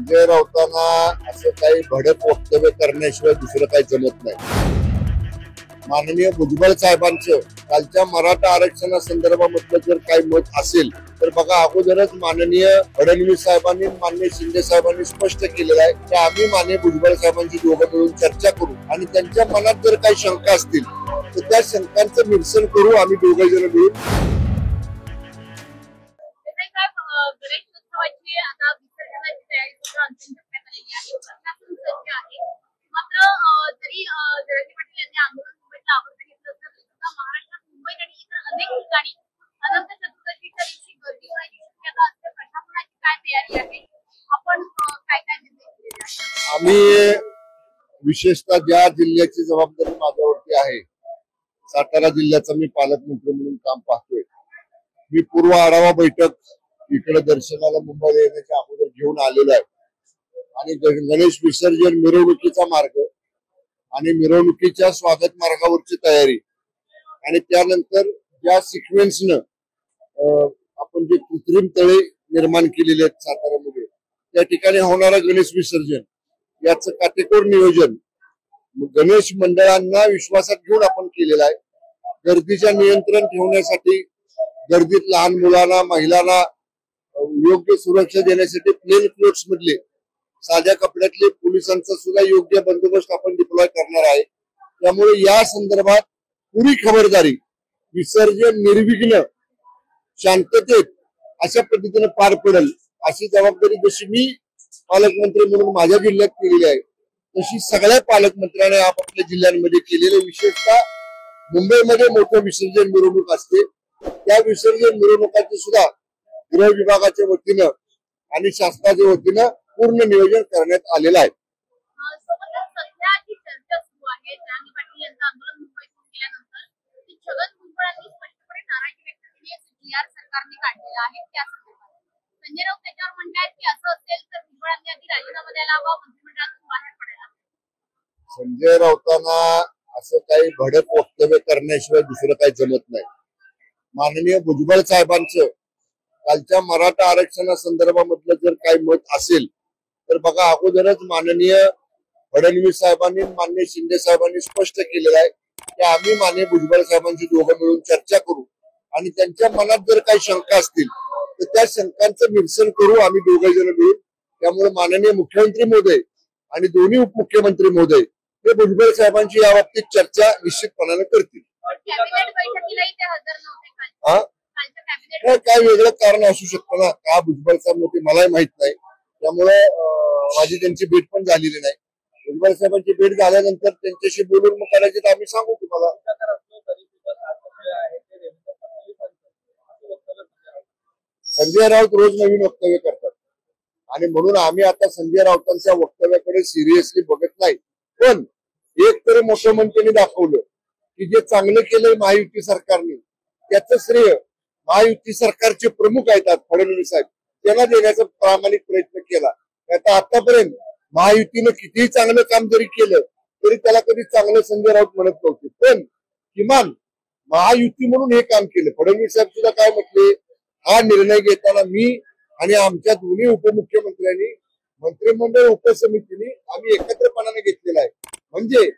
संजय राऊतांना असं काही भडक वक्तव्य करण्याशिवाय दुसरं काही जमत नाही। माननीय भुजबळ साहेबांचं कालच्या मराठा आरक्षणासंदर्भामधलं जर काही मत असेल तर बघा, अगोदरच माननीय फडणवीस साहेबांनी माननीय शिंदे साहेबांनी स्पष्ट केलेलं आहे की आम्ही माननीय भुजबळ साहेबांची दोघं मिळून चर्चा करू आणि त्यांच्या मनात जर काही शंका असतील तर त्या शंकांचं निरसन करू आम्ही दोघे जण मिळून। आम्ही विशेषतः ज्या जिल्ह्याची जबाबदारी माझ्यावरती आहे, सातारा जिल्ह्याचा मी पालकमंत्री म्हणून काम पाहतोय। मी पूर्व आढावा बैठक इकडे दर्शनाला मुंबईला येण्याच्या अगोदर घेऊन आलेलो आहे आणि गणेश विसर्जन मिरवणुकीचा मार्ग आणि मिरवणुकीच्या स्वागत मार्गावरची तयारी आणि त्यानंतर ज्या सिक्वेन्सनं आपण जे कृत्रिम तळे निर्माण केलेले आहेत साताऱ्यामध्ये, त्या ठिकाणी होणारा गणेश विसर्जन याचं काटेकोर नियोजन गणेश मंडळांना विश्वासात घेऊन आपण केलेलं आहे। गर्दीच्या नियंत्रण ठेवण्यासाठी, गर्दीत लहान मुलांना, महिलांना योग्य सुरक्षा देण्यासाठी प्लेन क्लोथ्स मधले साध्या कपड्यातले पोलिसांचा सुद्धा योग्य बंदोबस्त आपण डिप्लॉय करणार आहे। त्यामुळे या संदर्भात पुरी खबरदारी, विसर्जन निर्विघ्न शांततेत अशा पद्धतीने पार पडेल अशी जबाबदारी जशी मी पालकमंत्री म्हणून माझ्या जिल्ह्यात केलेली आहे तशी सगळ्या पालकमंत्र्यांनी आपापल्या जिल्ह्यांमध्ये केलेले। विशेषतः मुंबईमध्ये मोठं विसर्जन मिरवणूक असते, त्या विसर्जन मिरवणुकाचे सुद्धा गृह विभागाच्या वतीनं आणि शासनाच्या वतीनं पूर्ण नियोजन करण्यात आलेलं आहे। संजय राऊत त्याच्यावर म्हणतात की असं असेल तर भुजबळांनी आधी राजीनामा द्यायला हवा, मंत्रिमंडळातून बाहेर पडायला। संजय राऊतांना असं काही भडक वक्तव्य करण्याशिवाय दुसरं काही जमत नाही। माननीय भुजबळ साहेबांचं कालच्या मराठा आरक्षणासंदर्भामधलं जर काही मत असेल तर बघा, अगोदरच माननीय फडणवीस साहेबांनी माननीय शिंदे साहेबांनी स्पष्ट केलेलं आहे की आम्ही माननीय भुजबळ साहेबांची दोघं मिळून चर्चा करू आणि त्यांच्या मनात जर काही शंका असतील तर त्या शंकांचं निरसन करू आम्ही दोघे जण मिळून। त्यामुळे माननीय मुख्यमंत्री महोदय आणि दोन्ही उपमुख्यमंत्री महोदय हे भुजबळ साहेबांची या बाबतीत चर्चा निश्चितपणाने करतील। काय वेगळं कारण असू शकतं ना, का भुजबळ साहेब नव्हते मलाही माहित नाही, त्यामुळे माझी त्यांची भेट पण झालेली नाही। भुजबळ साहेबांची भेट झाल्यानंतर त्यांच्याशी बोलून मग कदाचित आम्ही सांगू तुम्हाला। संजय राऊत रोज नवीन वक्तव्य करतात आणि म्हणून आम्ही आता संजय राऊतांच्या वक्तव्याकडे सिरियसली बघत नाही। पण एक तरी मुख्यमंत्र्यांनी दाखवलं की जे चांगलं केलंय महायुती सरकारने त्याचं श्रेय महायुती सरकारचे प्रमुख आहेत फडणवीस साहेब, त्यांना देण्याचा प्रामाणिक प्रयत्न केला। आता आतापर्यंत महायुतीनं कितीही चांगलं काम जरी केलं तरी त्याला कधी चांगलं संजय राऊत म्हणत नव्हते, पण किमान महायुती म्हणून हे काम केलं। फडणवीस साहेब सुद्धा काय म्हटले, हा निर्णय घेताना मी आणि आमच्या दोन्ही उपमुख्यमंत्र्यांनी मंत्रिमंडळ उपसमितीने आम्ही एकत्रपणाने घेतलेला आहे। म्हणजे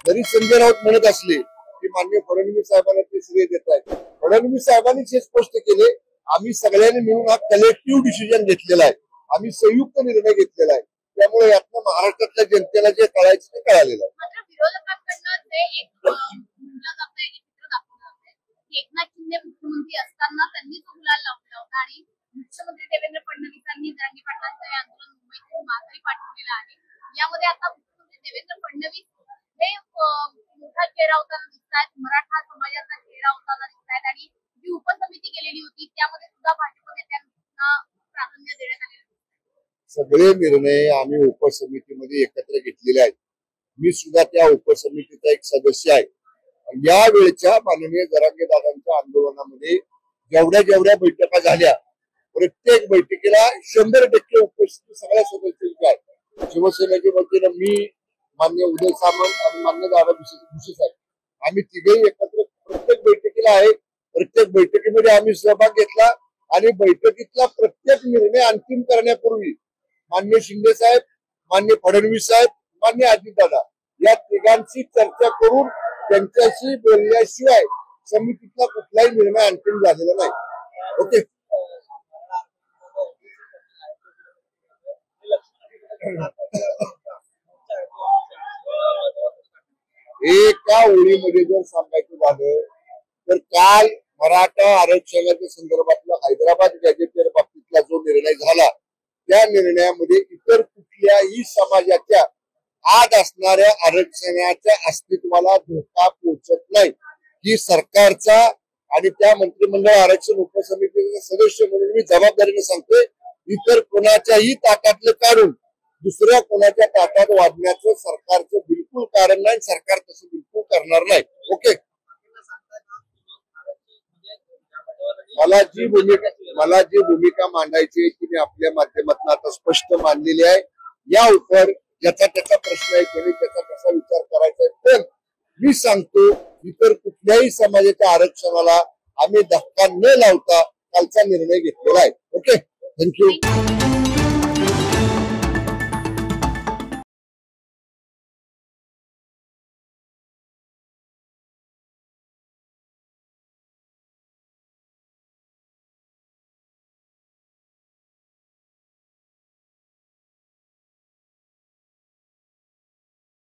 जरी संजय राऊत म्हणत असले की माननीय फडणवीस साहेबांना ते श्रेय देत आहेत, फडणवीस साहेबांनीच हे स्पष्ट केले आम्ही सगळ्यांनी मिळून हा कलेक्टिव्ह डिसिजन घेतलेला आहे, आम्ही संयुक्त निर्णय घेतलेला आहे। त्यामुळे यातनं महाराष्ट्रातल्या जनतेला जे कळायचं ते कळालेलं आहे। एकनाथ शिंदे मुख्यमंत्री असताना त्यांनी तो गुलाल लावला होता आणि मुख्यमंत्री देवेंद्र फडणवीसांनी जरांगे पाटलांचं हे आंदोलन मुंबईतून माघारी पाठवलेलं आहे। यामध्ये आता मुख्यमंत्री देवेंद्र फडणवीस हे मोठा चेहरा होताना दिसतात, मराठा समाजाचा चेहरा होताना दिसतात आणि जी उपसमिती केलेली होती त्यामध्ये सुद्धा भाजप नेत्यांना प्राधान्य देण्यात आलेलं आहे। सगळे निर्णय आम्ही उपसमितीमध्ये एकत्र घेतलेले आहेत। मी सुद्धा त्या उपसमितीचा एक सदस्य आहे। या वेळच्या माननीय जरांगे दादांच्या आंदोलनामध्ये जेवढ्या जेवढ्या बैठका झाल्या प्रत्येक बैठकीला 100% उपस्थिती सगळ्या सदस्यांची आहे। शिवसेनेच्या वतीनं मी, मान्य उदय सामंत आणि मान्य दादा भुसे साहेब आम्ही तिघेही एकत्र प्रत्येक बैठकीला आहे। प्रत्येक बैठकीमध्ये आम्ही सहभाग घेतला आणि बैठकीतला प्रत्येक निर्णय अंतिम करण्यापूर्वी मान्य शिंदे साहेब, मान्य फडणवीस साहेब, मान्य अजितदादा या तिघांची चर्चा करून त्यांच्याशी बोलल्याशिवाय समितीतला कुठलाही निर्णय अंतिम झालेला नाही. ओके. एका ओळीमध्ये जर सांगायचं झालं तर काल मराठा आरक्षणाच्या संदर्भातला हैदराबाद गॅजेटियर बाबतीतला जो निर्णय झाला त्या निर्णयामध्ये इतर कुठल्याही समाजाच्या आत असणाऱ्या आरक्षणाच्या अस्तित्वाला धोका पोहोचत नाही. ही सरकारचा आणि त्या मंत्रिमंडळ आरक्षण उपसमितीचा सदस्य म्हणून मी जबाबदारीने सांगतोय, इतर कोणाच्याही ताटातलं काढून दुसऱ्या कोणाच्या ताटात वाढण्याचं सरकारचं बिलकुल कारण नाही. सरकार तसं बिलकुल करणार नाही. ओके. मला जी भूमिका मांडायची आहे ती मी आपल्या माध्यमातून आता स्पष्ट मांडलेली आहे. या उपर ज्याचा त्याचा प्रश्न आहे त्याने त्याचा कसा विचार करायचा आहे, पण मी सांगतो इतर कुठल्याही समाजाच्या आरक्षणाला आम्ही धक्का न लावता कालचा निर्णय घेतलेला आहे. ओके. थँक्यू.